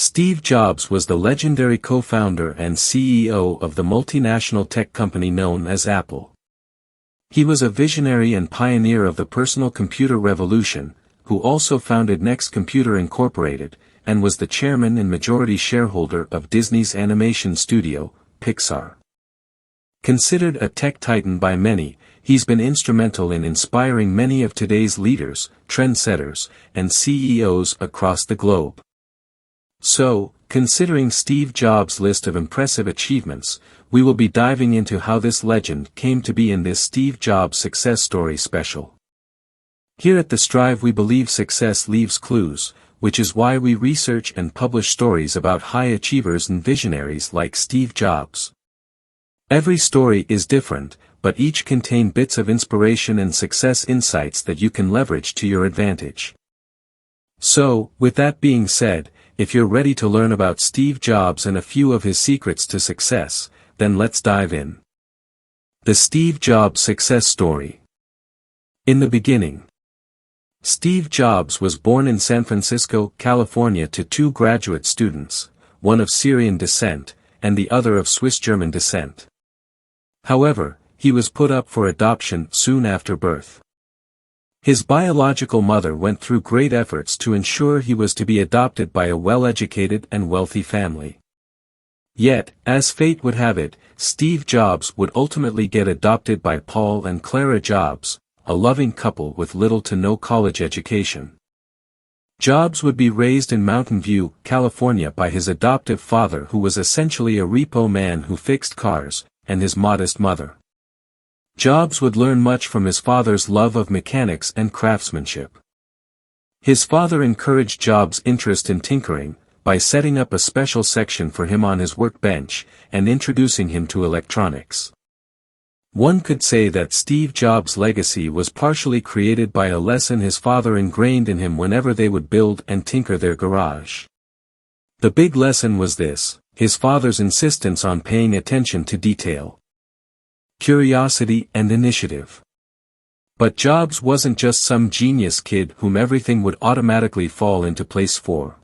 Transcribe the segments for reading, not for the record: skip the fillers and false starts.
Steve Jobs was the legendary co-founder and CEO of the multinational tech company known as Apple. He was a visionary and pioneer of the personal computer revolution, who also founded Next Computer Incorporated, and was the chairman and majority shareholder of Disney's animation studio, Pixar. Considered a tech titan by many, he's been instrumental in inspiring many of today's leaders, trendsetters, and CEOs across the globe. So, considering Steve Jobs' list of impressive achievements, we will be diving into how this legend came to be in this Steve Jobs Success Story special. Here at The Strive we believe success leaves clues, which is why we research and publish stories about high achievers and visionaries like Steve Jobs. Every story is different, but each contain bits of inspiration and success insights that you can leverage to your advantage. So, with that being said, if you're ready to learn about Steve Jobs and a few of his secrets to success, then let's dive in. The Steve Jobs Success Story. In the beginning, Steve Jobs was born in San Francisco, California to two graduate students, one of Syrian descent, and the other of Swiss-German descent. However, he was put up for adoption soon after birth. His biological mother went through great efforts to ensure he was to be adopted by a well-educated and wealthy family. Yet, as fate would have it, Steve Jobs would ultimately get adopted by Paul and Clara Jobs, a loving couple with little to no college education. Jobs would be raised in Mountain View, California by his adoptive father who was essentially a repo man who fixed cars, and his modest mother. Jobs would learn much from his father's love of mechanics and craftsmanship. His father encouraged Jobs' interest in tinkering, by setting up a special section for him on his workbench, and introducing him to electronics. One could say that Steve Jobs' legacy was partially created by a lesson his father ingrained in him whenever they would build and tinker their garage. The big lesson was this: his father's insistence on paying attention to detail, curiosity and initiative. But Jobs wasn't just some genius kid whom everything would automatically fall into place for.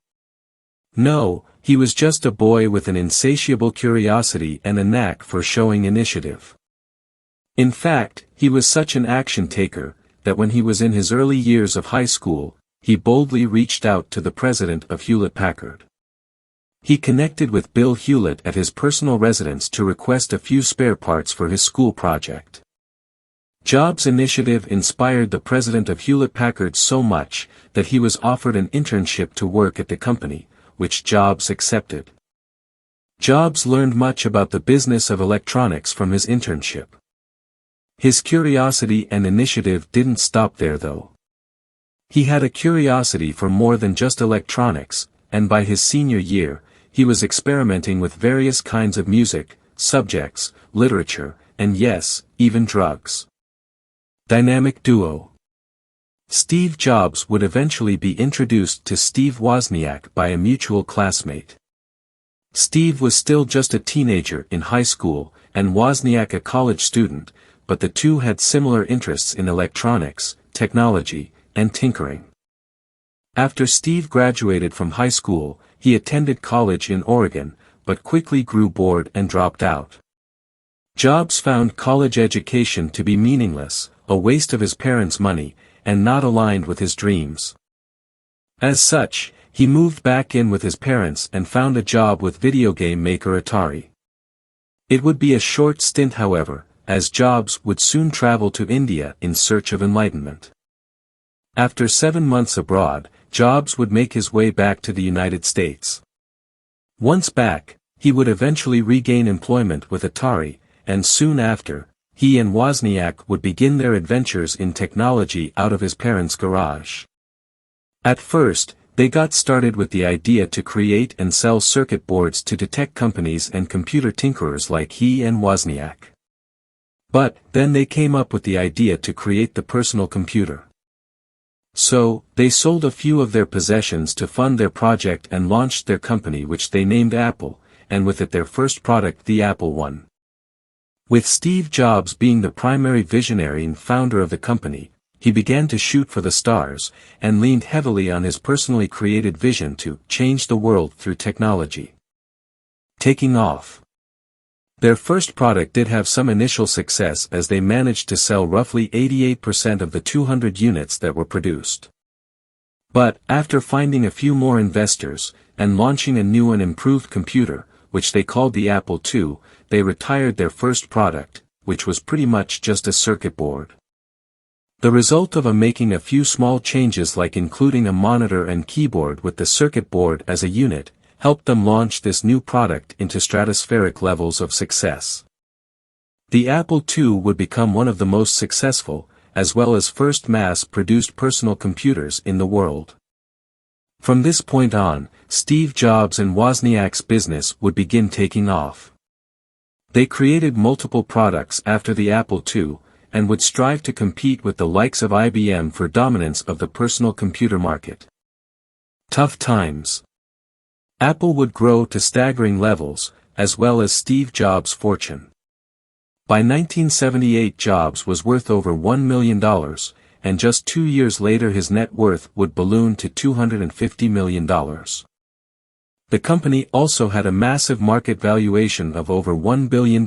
No, he was just a boy with an insatiable curiosity and a knack for showing initiative. In fact, he was such an action-taker, that when he was in his early years of high school, he boldly reached out to the president of Hewlett-Packard. He connected with Bill Hewlett at his personal residence to request a few spare parts for his school project. Jobs' initiative inspired the president of Hewlett-Packard so much, that he was offered an internship to work at the company, which Jobs accepted. Jobs learned much about the business of electronics from his internship. His curiosity and initiative didn't stop there though. He had a curiosity for more than just electronics, and by his senior year, he was experimenting with various kinds of music, subjects, literature, and yes, even drugs. Dynamic duo. Steve Jobs would eventually be introduced to Steve Wozniak by a mutual classmate. Steve was still just a teenager in high school, and Wozniak a college student, but the two had similar interests in electronics, technology, and tinkering. After Steve graduated from high school, he attended college in Oregon, but quickly grew bored and dropped out. Jobs found college education to be meaningless, a waste of his parents' money, and not aligned with his dreams. As such, he moved back in with his parents and found a job with video game maker Atari. It would be a short stint however, as Jobs would soon travel to India in search of enlightenment. After 7 months abroad, Jobs would make his way back to the United States. Once back, he would eventually regain employment with Atari, and soon after, he and Wozniak would begin their adventures in technology out of his parents' garage. At first, they got started with the idea to create and sell circuit boards to tech companies and computer tinkerers like he and Wozniak. But, then they came up with the idea to create the personal computer. So, they sold a few of their possessions to fund their project and launched their company which they named Apple, and with it their first product the Apple I. With Steve Jobs being the primary visionary and founder of the company, he began to shoot for the stars, and leaned heavily on his personally created vision to change the world through technology. Taking off. Their first product did have some initial success as they managed to sell roughly 88% of the 200 units that were produced. But, after finding a few more investors, and launching a new and improved computer, which they called the Apple II, they retired their first product, which was pretty much just a circuit board. The result of making a few small changes like including a monitor and keyboard with the circuit board as a unit, helped them launch this new product into stratospheric levels of success. The Apple II would become one of the most successful, as well as first mass-produced personal computers in the world. From this point on, Steve Jobs and Wozniak's business would begin taking off. They created multiple products after the Apple II, and would strive to compete with the likes of IBM for dominance of the personal computer market. Tough times. Apple would grow to staggering levels, as well as Steve Jobs' fortune. By 1978 Jobs was worth over $1 million, and just 2 years later his net worth would balloon to $250 million. The company also had a massive market valuation of over $1 billion.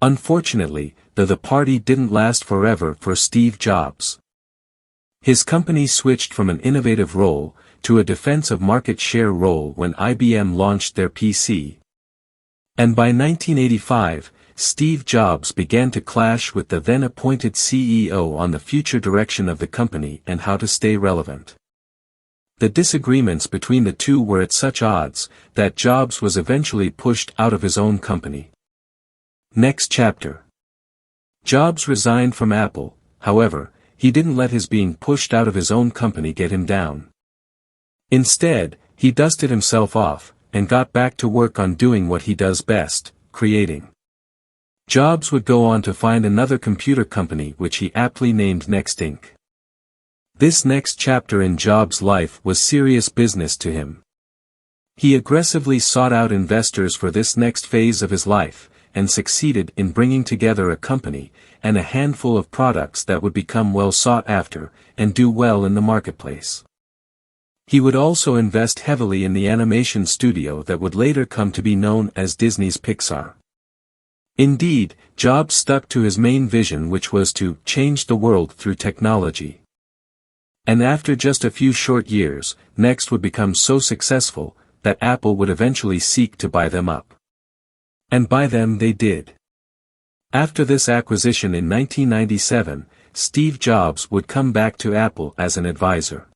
Unfortunately, the party didn't last forever for Steve Jobs. His company switched from an innovative role to a defensive market share role when IBM launched their PC. And by 1985, Steve Jobs began to clash with the then-appointed CEO on the future direction of the company and how to stay relevant. The disagreements between the two were at such odds that Jobs was eventually pushed out of his own company. Next chapter. Jobs resigned from Apple. However, he didn't let his being pushed out of his own company get him down. Instead, he dusted himself off, and got back to work on doing what he does best, creating. Jobs would go on to find another computer company which he aptly named Next Inc. This next chapter in Jobs' life was serious business to him. He aggressively sought out investors for this next phase of his life, and succeeded in bringing together a company, and a handful of products that would become well sought after, and do well in the marketplace. He would also invest heavily in the animation studio that would later come to be known as Disney's Pixar. Indeed, Jobs stuck to his main vision, which was to change the world through technology. And after just a few short years, Next would become so successful, that Apple would eventually seek to buy them up. And buy them they did. After this acquisition in 1997, Steve Jobs would come back to Apple as an advisor.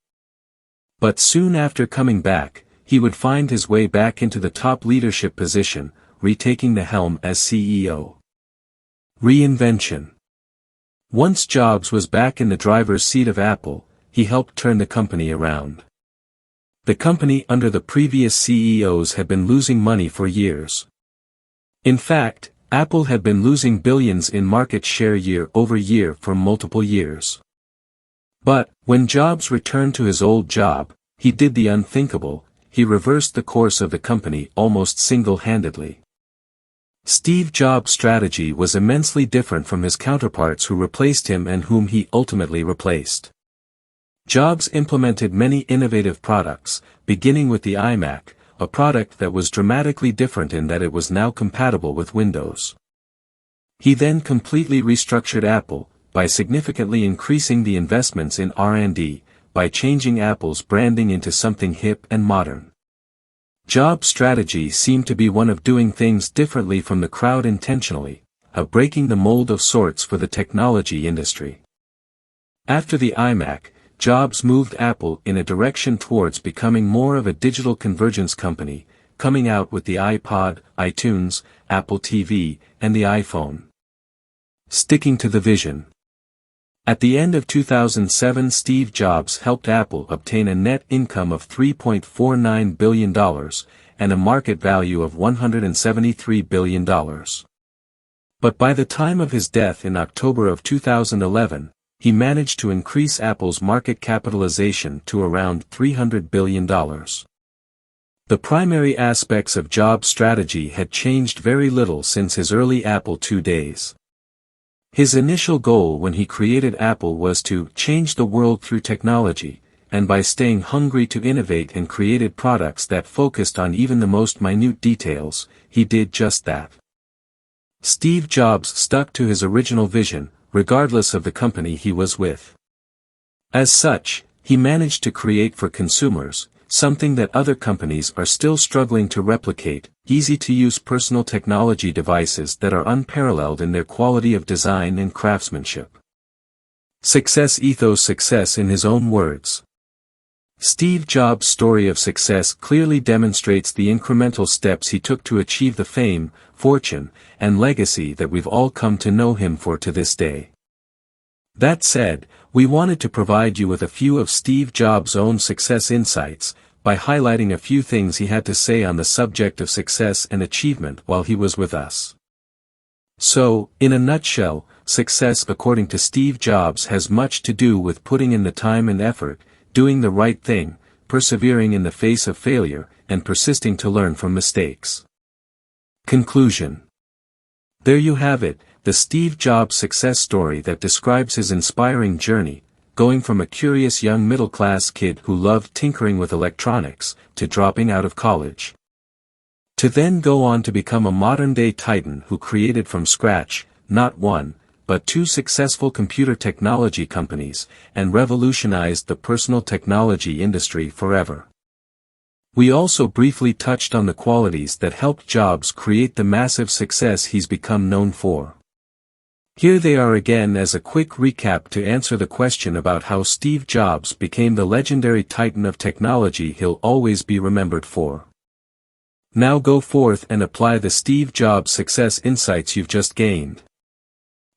But soon after coming back, he would find his way back into the top leadership position, retaking the helm as CEO. Reinvention. Once Jobs was back in the driver's seat of Apple, he helped turn the company around. The company under the previous CEOs had been losing money for years. In fact, Apple had been losing billions in market share year over year for multiple years. But, when Jobs returned to his old job, he did the unthinkable. He reversed the course of the company almost single-handedly. Steve Jobs' strategy was immensely different from his counterparts who replaced him and whom he ultimately replaced. Jobs implemented many innovative products, beginning with the iMac, a product that was dramatically different in that it was now compatible with Windows. He then completely restructured Apple, by significantly increasing the investments in R&D, by changing Apple's branding into something hip and modern. Jobs' strategy seemed to be one of doing things differently from the crowd intentionally, of breaking the mold of sorts for the technology industry. After the iMac, Jobs moved Apple in a direction towards becoming more of a digital convergence company, coming out with the iPod, iTunes, Apple TV, and the iPhone. Sticking to the vision. At the end of 2007, Steve Jobs helped Apple obtain a net income of $3.49 billion, and a market value of $173 billion. But by the time of his death in October of 2011, he managed to increase Apple's market capitalization to around $300 billion. The primary aspects of Jobs' strategy had changed very little since his early Apple II days. His initial goal when he created Apple was to change the world through technology, and by staying hungry to innovate and created products that focused on even the most minute details, he did just that. Steve Jobs stuck to his original vision, regardless of the company he was with. As such, he managed to create for consumers, something that other companies are still struggling to replicate, easy-to-use personal technology devices that are unparalleled in their quality of design and craftsmanship. Success ethos. Success in his own words. Steve Jobs' story of success clearly demonstrates the incremental steps he took to achieve the fame, fortune, and legacy that we've all come to know him for to this day. That said, we wanted to provide you with a few of Steve Jobs' own success insights, by highlighting a few things he had to say on the subject of success and achievement while he was with us. So, in a nutshell, success according to Steve Jobs has much to do with putting in the time and effort, doing the right thing, persevering in the face of failure, and persisting to learn from mistakes. Conclusion. There you have it, the Steve Jobs success story that describes his inspiring journey, going from a curious young middle-class kid who loved tinkering with electronics, to dropping out of college. To then go on to become a modern-day titan who created from scratch, not one, but two successful computer technology companies, and revolutionized the personal technology industry forever. We also briefly touched on the qualities that helped Jobs create the massive success he's become known for. Here they are again as a quick recap to answer the question about how Steve Jobs became the legendary titan of technology he'll always be remembered for. Now go forth and apply the Steve Jobs success insights you've just gained.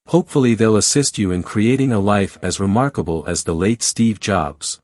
Hopefully they'll assist you in creating a life as remarkable as the late Steve Jobs.